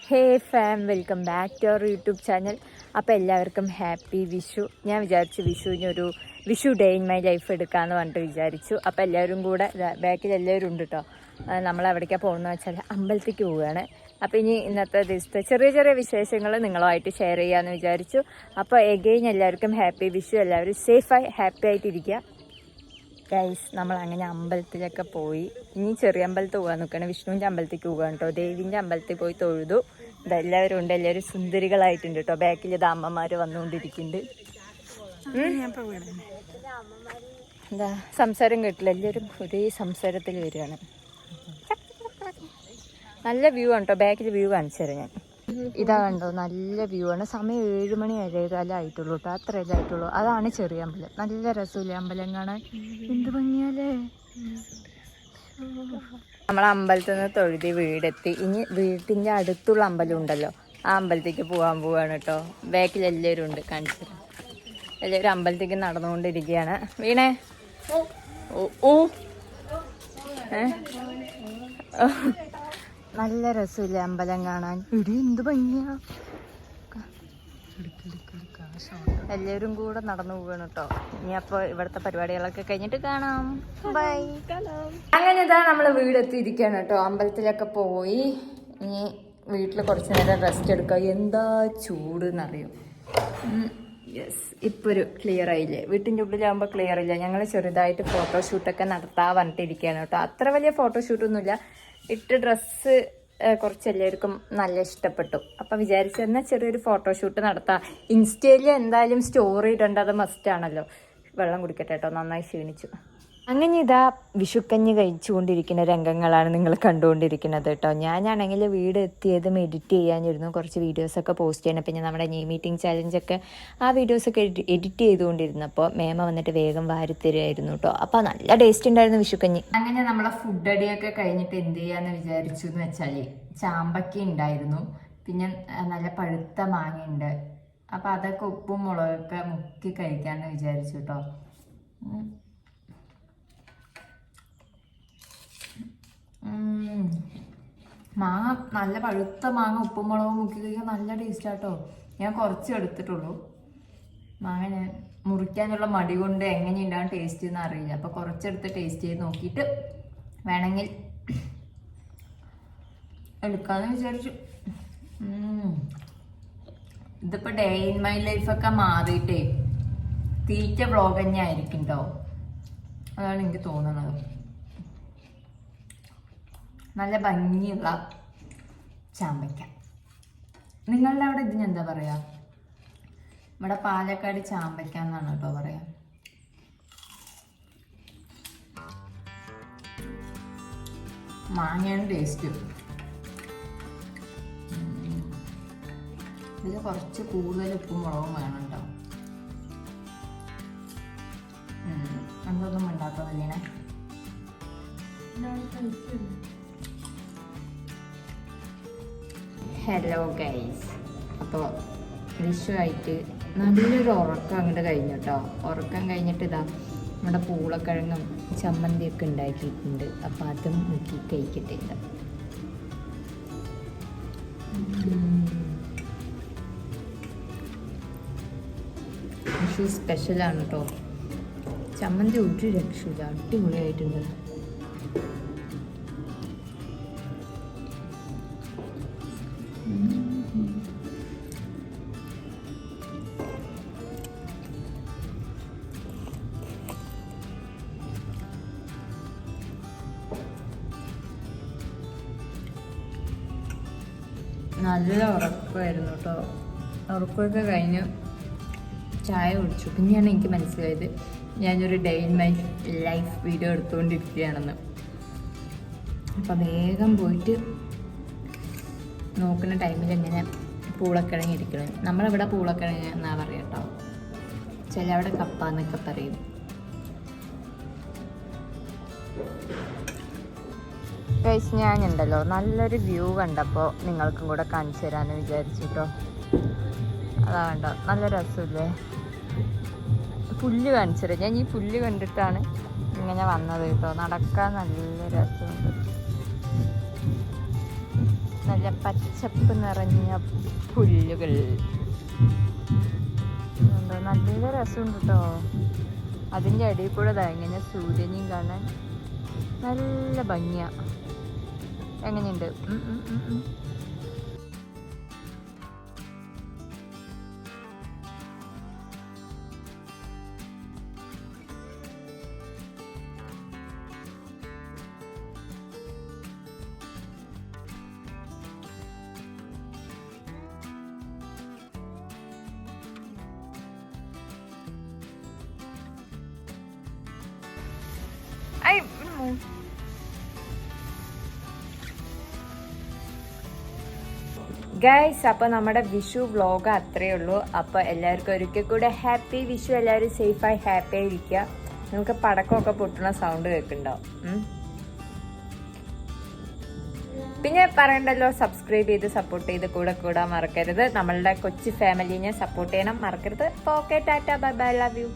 Hey fam, welcome back to our YouTube channel. അപ്പോൾ എല്ലാവർക്കും happy Vishu. ഞാൻ വിചാരിച്ചു വിഷുവിനൊരു Vishu day in my life എടുക്കാമെന്ന് പറഞ്ഞിട്ട് വിചാരിച്ചു. അപ്പോൾ എല്ലാവരും കൂടെ ബാക്കിൽ എല്ലാവരും ഉണ്ട് കേട്ടോ. നമ്മളെവിടേക്കാണ് പോകുന്നത് വെച്ചാൽ അമ്പലത്തേക്ക് പോവുകയാണ്. അപ്പോൾ ഇനി ഇന്നത്തെ ദിവസത്തെ ചെറിയ ചെറിയ വിശേഷങ്ങൾ നിങ്ങളുമായിട്ട് ഷെയർ ചെയ്യാമെന്ന് വിചാരിച്ചു. അപ്പോൾ എഗെയിൻ എല്ലാവർക്കും ഹാപ്പി വിഷു. എല്ലാവരും സേഫായി ഹാപ്പി ആയിട്ടിരിക്കുക ഗൈസ്. നമ്മളങ്ങനെ അമ്പലത്തിലൊക്കെ പോയി. ഇനി ചെറിയ അമ്പലത്തിൽ പോകാൻ നിൽക്കണം. വിഷ്ണുവിൻ്റെ അമ്പലത്തേക്ക് പോകാൻ കേട്ടോ. ദേവിൻ്റെ അമ്പലത്തിൽ പോയി തൊഴുതു. ഇതെല്ലാവരും ഉണ്ട്. എല്ലാവരും സുന്ദരികളായിട്ടുണ്ട് കേട്ടോ. ബാക്കിൽ ഇത് അമ്മമാർ വന്നുകൊണ്ടിരിക്കുന്നുണ്ട്. എന്താ സംസാരം കേട്ടില്ല, എല്ലാവരും ഒരേ സംസാരത്തിൽ വരികയാണ്. നല്ല വ്യൂ ആണ് കേട്ടോ. ബാക്കിൽ വ്യൂ കാണിച്ചു തരാം ഞാൻ. ഇതാ കണ്ടോ, നല്ല വ്യൂ ആണ്. സമയം 7 മണി 7:15 ആയിട്ടുള്ളൂ കേട്ടോ. അത്രയല്ലേ ആയിട്ടുള്ളൂ. അതാണ് ചെറിയ അമ്പലം. നല്ല രസമില്ലേ അമ്പലം കാണാൻ? എന്ത് ഭംഗിയല്ലേ. നമ്മളെ അമ്പലത്തിൽ നിന്ന് തൊഴുതി വീടെത്തി. ഇനി വീട്ടിൻ്റെ അടുത്തുള്ള അമ്പലം ഉണ്ടല്ലോ, ആ അമ്പലത്തേക്ക് പോവാണ് കേട്ടോ. ബാക്കിൽ എല്ലാവരും ഉണ്ട്, കാണിച്ചു. എല്ലാവരും അമ്പലത്തേക്ക് നടന്നുകൊണ്ടിരിക്കുകയാണ്. വീണേ ഓ നല്ല രസമില്ലേ അമ്പലം കാണാൻ? ഇടി എന്ത് ഭംഗിയാ. എല്ലാവരും കൂടെ നടന്നു പോവാണ് കേട്ടോ. ഇനി അപ്പോൾ ഇവിടുത്തെ പരിപാടികളൊക്കെ കഴിഞ്ഞിട്ട് കാണാം. ബൈ. അങ്ങനെ ഇതാ നമ്മൾ വീടെത്തിയിരിക്കുകയാണ് കേട്ടോ. അമ്പലത്തിലൊക്കെ പോയി ഇനി വീട്ടിൽ കുറച്ച് നേരം റെസ്റ്റ് എടുക്കുക. എന്താ ചൂട് എന്നറിയും. യെസ്, ഇപ്പോൾ ഒരു ക്ലിയർ ആയില്ലേ? വീട്ടിൻ്റെ ഉള്ളിലാകുമ്പോൾ ക്ലിയർ ഇല്ല. ഞങ്ങൾ ചെറുതായിട്ട് ഫോട്ടോഷൂട്ടൊക്കെ നടത്താൻ പറഞ്ഞിട്ടിരിക്കുകയാണ് കേട്ടോ. അത്ര വലിയ ഫോട്ടോഷൂട്ടൊന്നുമില്ല. ഇട്ട് ഡ്രസ്സ് കുറച്ച് എല്ലാവർക്കും നല്ല ഇഷ്ടപ്പെട്ടു. അപ്പം വിചാരിച്ചെന്നാൽ ചെറിയൊരു ഫോട്ടോഷൂട്ട് നടത്താം. ഇൻസ്റ്റയിൽ എന്തായാലും സ്റ്റോറി ഇടേണ്ടത് മസ്റ്റാണല്ലോ. വെള്ളം കുടിക്കട്ടെ കേട്ടോ, നന്നായി ക്ഷീണിച്ചു. അങ്ങനെ ഇതാ വിഷുക്കഞ്ഞി കഴിച്ചുകൊണ്ടിരിക്കുന്ന രംഗങ്ങളാണ് നിങ്ങൾ കണ്ടുകൊണ്ടിരിക്കുന്നത് കേട്ടോ. ഞാനാണെങ്കിൽ വീട് എത്തിയതും എഡിറ്റ് ചെയ്യാനിരുന്നു. കുറച്ച് വീഡിയോസൊക്കെ പോസ്റ്റ് ചെയ്യണം. പിന്നെ നമ്മുടെ ന്യൂ മീറ്റിംഗ് ചാലഞ്ചൊക്കെ ആ വീഡിയോസൊക്കെ എഡിറ്റ് ചെയ്തുകൊണ്ടിരുന്നപ്പോൾ മേമ വന്നിട്ട് വേഗം വാരിത്തരുമായിരുന്നു കേട്ടോ. അപ്പോൾ നല്ല ടേസ്റ്റ് ഉണ്ടായിരുന്നു വിഷുക്കഞ്ഞി. അങ്ങനെ നമ്മളെ ഫുഡ് അടിയൊക്കെ കഴിഞ്ഞിട്ട് എന്ത് ചെയ്യാന്ന് വിചാരിച്ചു എന്ന് വെച്ചാൽ ചാമ്പക്ക ഉണ്ടായിരുന്നു. പിന്നെ നല്ല പഴുത്ത മാങ്ങയുണ്ട്. അപ്പോൾ അതൊക്കെ ഉപ്പും മുളകൊക്കെ മുക്കി കഴിക്കാമെന്ന് വിചാരിച്ചു കേട്ടോ. മാങ്ങ നല്ല പഴുത്ത മാങ്ങ ഉപ്പും മുളകും മുക്കി കഴിക്കാൻ നല്ല ടേസ്റ്റാട്ടോ. ഞാൻ കുറച്ച് എടുത്തിട്ടുള്ളൂ മാങ്ങ. ഞാൻ മുറിക്കാനുള്ള മടി കൊണ്ട് എങ്ങനെയുണ്ടാകും ടേസ്റ്റ് എന്ന് അറിയില്ല. അപ്പോൾ കുറച്ചെടുത്ത് ടേസ്റ്റ് ചെയ്ത് നോക്കിയിട്ട് വേണമെങ്കിൽ എടുക്കാമെന്ന് വിചാരിച്ചു. ഇതിപ്പോൾ ഡേ ഇൻ മൈ ലൈഫൊക്കെ മാറിയിട്ടേ തീറ്റ വ്ളോഗ് തന്നെ ആയിരിക്കും കേട്ടോ. അതാണ് എനിക്ക് തോന്നുന്നത്. നല്ല ഭംഗിയുള്ള ചാമ്പയ്ക്ക. നിങ്ങളുടെ അവിടെ ഇതിനെന്താ പറയാ? ഇവിടെ പാലക്കാട് ചാമ്പയ്ക്ക എന്നാണ് കേട്ടോ പറയാ. മാങ്ങയാണ് ടേസ്റ്റ്. ഇതിൽ കുറച്ച് കൂടുതൽ ഉപ്പും മുളകും വേണം കേട്ടോ. എന്തൊന്നും ഉണ്ടാക്കുന്നില്ലേ? Hello guys. അപ്പോൾ വിഷുവായിട്ട് നല്ലൊരു ഉറക്കം അങ്ങോട്ട് കഴിഞ്ഞു കേട്ടോ. ഉറക്കം കഴിഞ്ഞിട്ട് ഇതാ നമ്മുടെ പൂളക്കിഴങ്ങും ചമ്മന്തിയൊക്കെ ഉണ്ടാക്കിയിട്ടുണ്ട്. അപ്പോൾ അതും നോക്കി കഴിക്കട്ടെ. ഇതാ വിഷു സ്പെഷ്യലാണ് കേട്ടോ. ചമ്മന്തി ഒരു രക്ഷയില്ല, അടിപൊളിയായിട്ടുണ്ട്. നല്ല ഉറക്കമായിരുന്നു കേട്ടോ. ഉറക്കമൊക്കെ കഴിഞ്ഞ് ചായ കുടിച്ചു. പിന്നെയാണ് എനിക്ക് മനസ്സിലായത് ഞാനൊരു day in my life video എടുത്തുകൊണ്ടിരിക്കുകയാണെന്ന്. അപ്പം വേഗം പോയിട്ട് നോക്കുന്ന ടൈമിൽ ഇങ്ങനെ പൂളക്കിഴങ്ങ് ഇരിക്കണം. നമ്മളിവിടെ പൂളക്കിഴങ്ങ് എന്നാ പറയുക കേട്ടോ. ചിലവിടെ കപ്പ എന്നൊക്കെ പറയും. ഗൈസ്, ഞാനുണ്ടല്ലോ നല്ലൊരു വ്യൂ കണ്ടപ്പോൾ നിങ്ങൾക്കും കൂടെ കാണിച്ചു തരാമെന്ന് വിചാരിച്ചു കേട്ടോ. അതാ കണ്ടോ, നല്ല രസമില്ലേ? പുല്ല് കാണിച്ചു തരാം. ഞാൻ ഈ പുല്ല് കണ്ടിട്ടാണ് ഇങ്ങനെ വന്നത് കേട്ടോ. നടക്കാൻ നല്ല രസമുണ്ട്. നല്ല പച്ചപ്പ് നിറഞ്ഞ പുല്ലുകൾ. നല്ല രസമുണ്ട് കേട്ടോ. അതിൻ്റെ അടിയിൽ കൂടെ ഇങ്ങനെ സൂര്യനെയും കാണാൻ നല്ല ഭംഗിയാ. എങ്ങനെയുണ്ട്? ഗൈസ്, അപ്പോൾ നമ്മുടെ വിഷു വ്ലോഗ് അത്രയേ ഉള്ളൂ. അപ്പോൾ എല്ലാവർക്കും ഒരിക്കൽ കൂടെ ഹാപ്പി വിഷു. എല്ലാവരും സേഫായി ഹാപ്പി ആയിരിക്കുക. നമുക്ക് പടക്കമൊക്കെ പൊട്ടുന്ന സൗണ്ട് കേൾക്കുന്നുണ്ടാവും. പിന്നെ പറയണ്ടല്ലോ, സബ്സ്ക്രൈബ് ചെയ്ത് സപ്പോർട്ട് ചെയ്ത് കൂടാൻ മറക്കരുത്. നമ്മളുടെ കൊച്ചു ഫാമിലിനെ സപ്പോർട്ട് ചെയ്യണം, മറക്കരുത്. Okay, Tata, bye bye, love you.